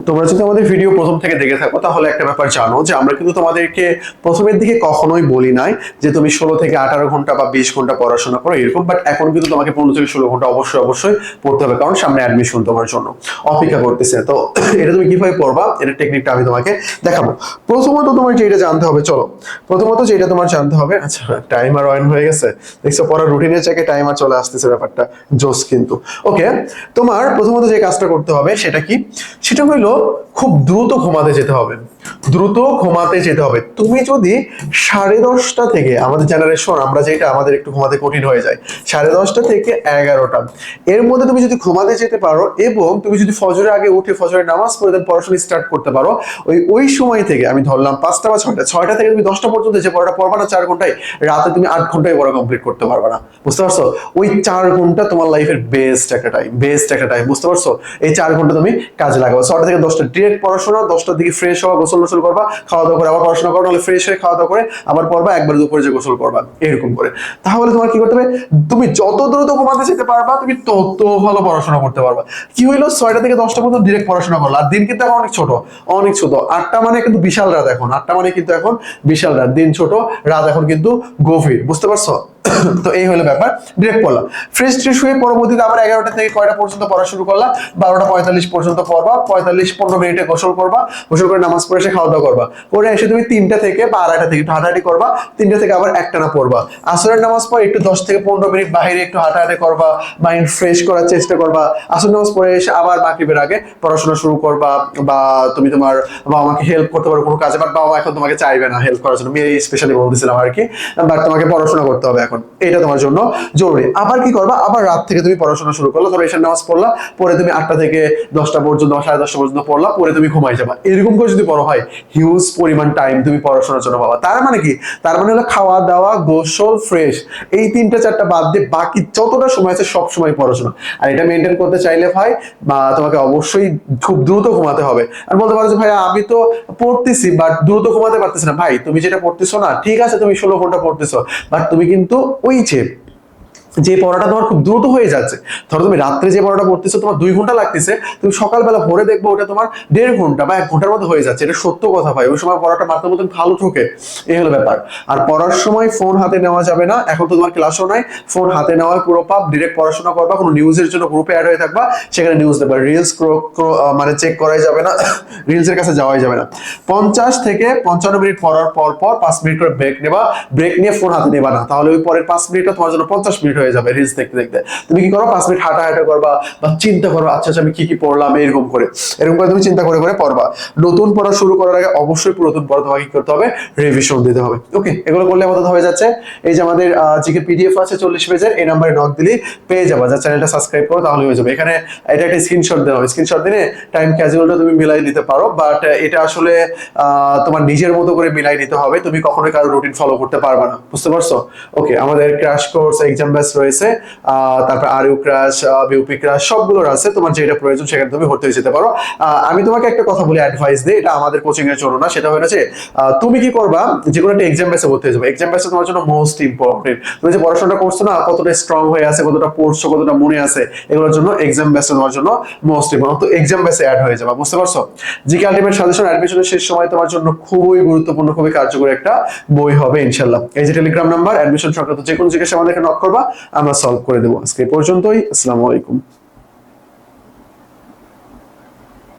তোমরা যদি আমাদের ভিডিও প্রথম থেকে দেখে থাকো তাহলে একটা ব্যাপার জানো যে আমরা কিন্তু তোমাদেরকে প্রথমের দিকে কখনোই বলি নাই যে তুমি 16 থেকে 18 ঘন্টা বা 20 ঘন্টা পড়াশোনা করো এরকম, বাট এখন কিন্তু তোমাকে 15 থেকে 16 ঘন্টা অবশ্যই অবশ্যই পড়তে হবে, কারণ সামনে অ্যাডমিশন তোমার জন্য অপেক্ষা করতেছে। তো এটা তুমি কিভাবে পড়বা, এটা টেকনিকটা আমি তোমাকে দেখাবো। প্রথমত তোমার যেটা জানতে হবে, চলো প্রথমত যেটা তোমার জানতে হবে, আচ্ছা টাইমার অন হয়ে গেছে, দেখছো পড়ার রুটিনের জায়গায় টাইমার চলে আসতেছে, ব্যাপারটা জোস কিন্তু। ওকে, তোমার প্রথমত যে কাজটা করতে হবে সেটা কি, সেটা হইলো খুব দ্রুত ঘুমাতে যেতে হবে, দ্রুত ঘুমাতে যেতে হবে। তুমি যদি 10:30 থেকে, আমাদের জেনারেশন আমরা যেটা, আমাদের একটু ঘুমাতে কঠিন হয়ে যায়, 10:30 থেকে 11টা এর মধ্যে তুমি যদি ঘুমাতে যেতে পারো এবং তুমি যদি ফজরের আগে উঠে ফজরের নামাজ পড়ে দেন পড়াশোনা স্টার্ট করতে পারো, ওই সময় থেকে আমি ধরলাম 5টা বা 6টা থেকে তুমি 10টা পর্যন্ত যে পড়াটা পড়বা না 4 ঘন্টায়, রাতে তুমি 8 ঘন্টায় পড়া কমপ্লিট করতে পারবা না, বুঝতে পারছো? ওই 4 ঘন্টা তোমার লাইফের বেস্ট একটা টাইম, বেস্ট একটা টাইম, বুঝতে পারছো? এই 4 ঘন্টা তুমি কাজে লাগাবো। 6টা থেকে 10টা ডিরেক্ট পড়াশোনা, 10টার দিকে ফ্রেশ হওয়া, গোসল গোসল করবা, খাওয়া দাওয়া করে আবার পড়াশোনা করো, নাহলে ফ্রেশ হয়ে খাওয়া দাওয়া করে আবার পড়বা, একবার দুপুরে যে গোসল করবা, এরকম করে। তাহলে তোমার কি করতে হবে, তুমি যত দ্রুত ঘুমাতে যেতে পারবা তুমি তত ভালো পড়াশোনা করতে পারবা। কি হইলো, 6টা থেকে 10টা পর্যন্ত ডিরেক্ট পড়াশোনা করলো, আর দিন কিন্তু এখন অনেক ছোট, অনেক ছোট। 8টা মানে কিন্তু বিশাল রাত, এখন 8টা মানে কিন্তু এখন বিশাল রাত, দিন ছোট রাত এখন কিন্তু গভীর, বুঝতে পারছো? তো এই হলো ব্যাপার, ডিরেক্ট পড়লাম, ফ্রেশ ট্রেশ হয়ে পরবর্তীতে আবার 11টা থেকে কয়টা পর্যন্ত পড়া শুরু করলাম, 12টা 45 পর্যন্ত পড়বা, 45-15 মিনিটে গোসল করবা, গোসল করে নামাজ পড়ে এসে খাওয়া দাওয়া করবা, করে এসে তুমি 3টা থেকে বা 2:30 থেকে একটু হাঁটাহাঁটি করবা, 3টা থেকে আবার একটানা পড়বা, আসরের নামাজ পড়ে একটু 10 থেকে 15 মিনিট বাইরে একটু হাঁটাহাঁটি করবা, মাইন্ড ফ্রেশ করার চেষ্টা করবা, আসর নামাজ পড়ে এসে আবার মাগরিবের আগে পড়াশোনা শুরু করবা, বা তুমি তোমার বাবা মাকে হেল্প করতে পারো কোনো কাজে, বাট বাবা এখন তোমাকে চাইবে না হেল্প করার জন্য, আমি স্পেশালি বলতেছিলাম আর কি, বাট তোমাকে পড়াশোনা করতে হবে এখন, এটা তোমার জন্য জরুরি। আবার কি করবা, আবার রাত থেকে তুমি পড়াশোনা শুরু করলো, ধরো এশার নামাজ পড়লা, পরে তুমি 8টা থেকে 10টা পর্যন্ত, 10:30 পর্যন্ত পড়লা, পরে তুমি ঘুমাই যাবা, এরকম করে যদি পড়ো হয় হিউজ পরিমাণ টাইম তুমি পড়াশোনার জন্য পাবা। তার মানে কি, তার মানে হলো খাওয়া দাওয়া গোসল ফ্রেশ, এই 3টা 4টা বাদ দিয়ে বাকি যতটা সময় আছে সব সময় পড়াশোনা। আর এটা মেনটেন করতে চাইলে ভাই বা তোমাকে অবশ্যই খুব দ্রুত ঘুমাতে হবে। আর বলতে পারো যে ভাই আমি তো পড়তেছি বাট দ্রুত ঘুমাতে পারতেছি না, ভাই তুমি যেটা পড়তেছো না ঠিক আছে, তুমি 16 ঘন্টা পড়তেছো, বাট তুমি কিন্তু ওই যে পড়াটা তোমার খুব দ্রুত হয়ে যাচ্ছে, ধরো তুমি রাত্রে যে পড়াটা পড়তেছো তোমার 2 ঘন্টা লাগতেছে, তুমি সকালবেলা ভোরে দেখবো ওটা তোমার 1.5 ঘন্টা বা 1 ঘন্টার মধ্যে হয়ে যাচ্ছে, এটা সত্য কথা ভাই, ওই সময় পড়াটা মাথার মধ্যে ভালো ঢোকে, এই হলো ব্যাপার। আর পড়ার সময় ফোন হাতে নেওয়া যাবে না, এখন তো তোমার ক্লাসও নাই, ফোন হাতে নেওয়া পুরো পাপ, ডিরেক্ট পড়াশোনা করবা, কোনো নিউজের জন্য গ্রুপে অ্যাড হয়ে থাকবা, সেখানে নিউজ দেখবা, রিলস মানে চেক করাই যাবে না, রিলসের কাছে যাওয়াই যাবে না। 50 থেকে 55 মিনিট পড়ার পর 5 মিনিট করে ব্রেক নেবা, ব্রেক নিয়ে ফোন হাতে নেবা না, তাহলে ওই পরের 5 মিনিটটা তোমার জন্য 50 মিনিট হয়ে যাবে রিলস দেখতে দেখতে। তুমি কি করো, 5 মিনিট হাঁটা করবা বা চিন্তা করো, আচ্ছা আমি কি পড়লাম, এরকম করে তুমি চিন্তা করে করে পড়বা। নতুন পড়া শুরু করার আগে অবশ্যই পুরাতন পড়া তোমাকে কি করতে হবে, রিভিশন দিতে হবে। ওকে, এগুলো করলে আমাদের হয়ে যাচ্ছে। এই যে আমাদের জিকে পিডিএফ আছে 40 পেজের, এই নাম্বারে নক দিলে পেয়ে যাবা, যা চ্যানেলটা সাবস্ক্রাইব করো তাহলে হয়ে যাবে। এখানে এটা একটা স্ক্রিনশট দেওয়া হবে, স্ক্রিনশট দিলে টাইম ক্যাজুয়ালটা তুমি মিলাই দিতে পারো, বাট এটা আসলে তোমার নিজের মতো করে মিলাই নিতে হবে, তুমি কখনোই কারো রুটিন ফলো করতে পারবে না, বুঝতে পারছো? ওকে, আমাদের ক্র্যাশ কোর্স এক্সাম ব্যাচ রয়েছে, তারপর আরইউ ক্র্যাশ, বিউপি ক্র্যাশ সবগুলোর আছে, তোমার যেটা প্রয়োজন সেখানে তুমি ভর্তি হয়ে যেতে পারো। আমি তোমাকে একটা কথা বলি, অ্যাডভাইস দিই, এটা আমাদের কোচিং এর জন্য না, সেটা হলো যে তুমি কি করবা, যে কোনো একটা এক্সাম ব্যাচে ভর্তি হয়ে যাবে, এক্সাম ব্যাচে তোমার জন্য মোস্ট ইম্পর্টেন্ট, তুমি যে পড়াশোনা করছো না কতটা স্ট্রং হয়ে আছে, কতটা পড়ছো, কতটা মনে আছে, এগুলোর জন্য এক্সাম ব্যাচে তোমার জন্য মোস্ট ইম্পর্টেন্ট, তো এক্সাম ব্যাচে অ্যাড হয়ে যাবে, বুঝতে পারছো? জিকে আলটিমেট সাজেশন অ্যাডমিশনের শেষ সময় তোমার জন্য খুবই গুরুত্বপূর্ণ, খুবই কার্যকরী একটা বই হবে ইনশাআল্লাহ। এই যে টেলিগ্রাম নাম্বার, অ্যাডমিশন সংক্রান্ত যে কোনো জিজ্ঞাসা আমাদেরকে নক করবা, আমরা সলভ করে দেবো। আজকে পর্যন্তই, আসসালামু আলাইকুম।